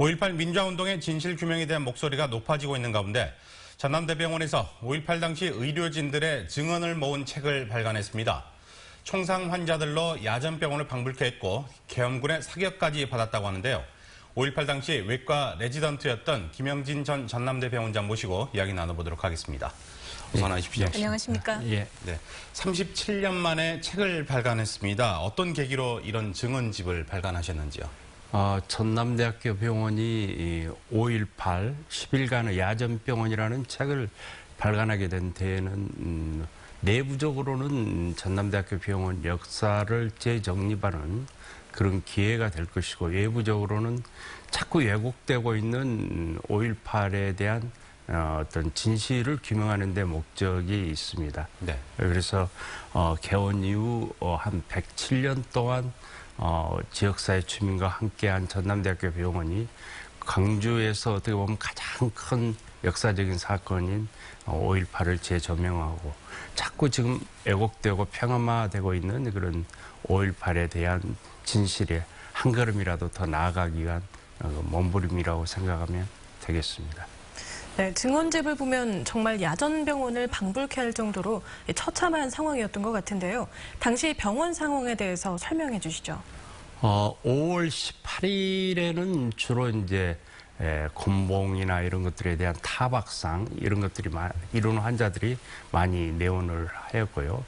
5.18 민주화운동의 진실 규명에 대한 목소리가 높아지고 있는 가운데 전남대병원에서 5.18 당시 의료진들의 증언을 모은 책을 발간했습니다. 총상 환자들로 야전병원을 방불케 했고 계엄군의 사격까지 받았다고 하는데요. 5.18 당시 외과 레지던트였던 김영진 전 전남대병원장 모시고 이야기 나눠보도록 하겠습니다. 어서 나오십시오. 네, 안녕하십니까? 네. 37년 만에 책을 발간했습니다. 어떤 계기로 이런 증언집을 발간하셨는지요? 전남대학교 병원이 5.18 10일간의 야전병원이라는 책을 발간하게 된 데에는 내부적으로는 전남대학교 병원 역사를 재정립하는 그런 기회가 될 것이고, 외부적으로는 자꾸 왜곡되고 있는 5.18에 대한 어떤 진실을 규명하는 데 목적이 있습니다. 네. 그래서 개원 이후 한 107년 동안 지역사회 주민과 함께한 전남대학교 병원이 광주에서 어떻게 보면 가장 큰 역사적인 사건인 5.18을 재조명하고, 자꾸 지금 왜곡되고 평화화되고 있는 그런 5.18에 대한 진실에 한 걸음이라도 더 나아가기 위한 몸부림이라고 생각하면 되겠습니다. 네, 증언집을 보면 정말 야전병원을 방불케 할 정도로 처참한 상황이었던 것 같은데요. 당시 병원 상황에 대해서 설명해 주시죠. 5월 18일에는 주로 이제 곤봉이나 이런 것들에 대한 타박상 이런 것들이 이런 환자들이 많이 내원을 하였고요.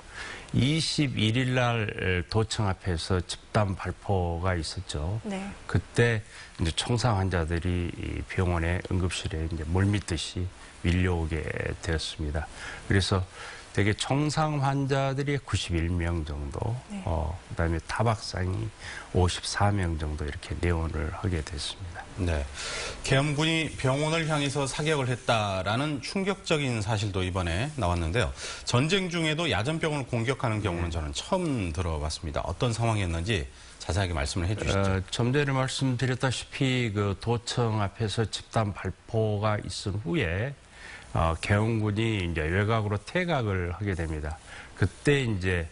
21일 날 도청 앞에서 집단 발포가 있었죠. 네. 그때 이제 총상 환자들이 병원의 응급실에 이제 물밀듯이 밀려오게 되었습니다. 그래서 되게 총상 환자들이 91명 정도, 네. 그다음에 타박상이 54명 정도 이렇게 내원을 하게 됐습니다. 네, 계엄군이 병원을 향해서 사격을 했다라는 충격적인 사실도 이번에 나왔는데요. 전쟁 중에도 야전병원을 공격하는 경우는 저는 처음 들어봤습니다. 어떤 상황이었는지 자세하게 말씀을 해주시죠. 좀 전에 말씀드렸다시피 그 도청 앞에서 집단 발포가 있은 후에 계엄군이 이제 외곽으로 퇴각을 하게 됩니다. 그때 이제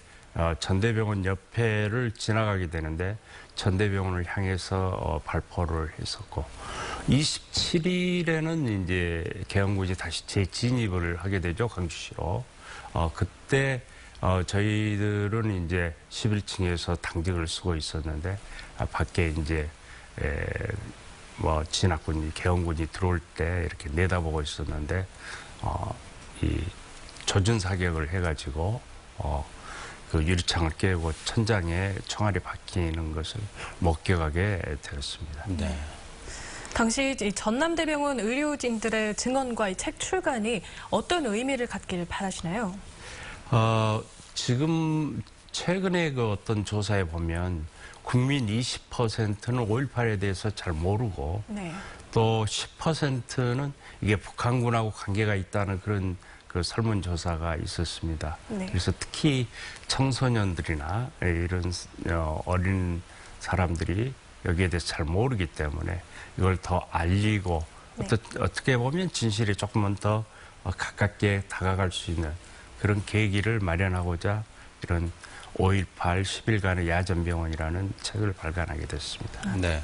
전대병원 옆에를 지나가게 되는데 전대병원을 향해서 발포를 했었고, 27일에는 이제 계엄군이 다시 재진입을 하게 되죠, 광주시로. 그때 저희들은 이제 11층에서 당직을 쓰고 있었는데 밖에 이제 진압군이 계엄군이 들어올 때 이렇게 내다보고 있었는데 이 조준 사격을 해가지고 그 유리창을 깨고 천장에 총알이 박히는 것을 목격하게 되었습니다. 네. 당시 이 전남대병원 의료진들의 증언과 이 책 출간이 어떤 의미를 갖기를 바라시나요? 지금 최근에 그 어떤 조사에 보면 국민 20%는 5.18에 대해서 잘 모르고, 네. 또 10%는 이게 북한군하고 관계가 있다는 그런 그 설문조사가 있었습니다. 네. 그래서 특히 청소년들이나 이런 어린 사람들이 여기에 대해서 잘 모르기 때문에 이걸 더 알리고, 네. 어떻게 보면 진실이 조금은 더 가깝게 다가갈 수 있는 그런 계기를 마련하고자 이런 5.18 10일간의 야전병원이라는 책을 발간하게 됐습니다. 네,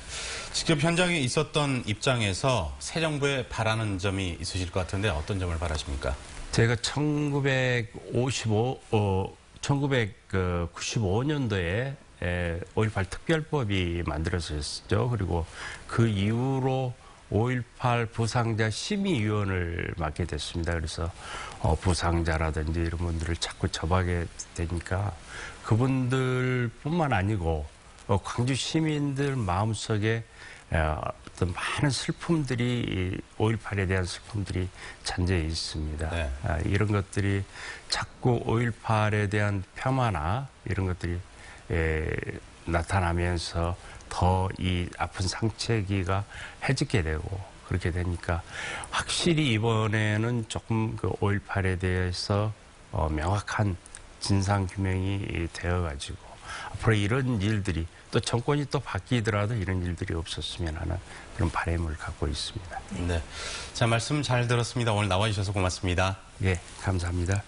직접 현장에 있었던 입장에서 새 정부에 바라는 점이 있으실 것 같은데 어떤 점을 바라십니까? 제가 1995년도에 5.18 특별법이 만들어졌죠. 그리고 그 이후로 5.18 부상자 심의위원을 맡게 됐습니다. 그래서 부상자라든지 이런 분들을 자꾸 접하게 되니까 그분들뿐만 아니고 광주 시민들 마음속에 어떤 많은 슬픔들이 5.18에 대한 슬픔들이 잔재해 있습니다. 네. 이런 것들이 자꾸 5.18에 대한 폄하나 이런 것들이 나타나면서 더 이 아픈 상처기가 해지게 되고, 그렇게 되니까 확실히 이번에는 조금 그 5.18에 대해서 명확한 진상규명이 되어가지고 앞으로 이런 일들이, 또 정권이 또 바뀌더라도 이런 일들이 없었으면 하는 그런 바람을 갖고 있습니다. 네, 자, 말씀 잘 들었습니다. 오늘 나와주셔서 고맙습니다. 예, 감사합니다.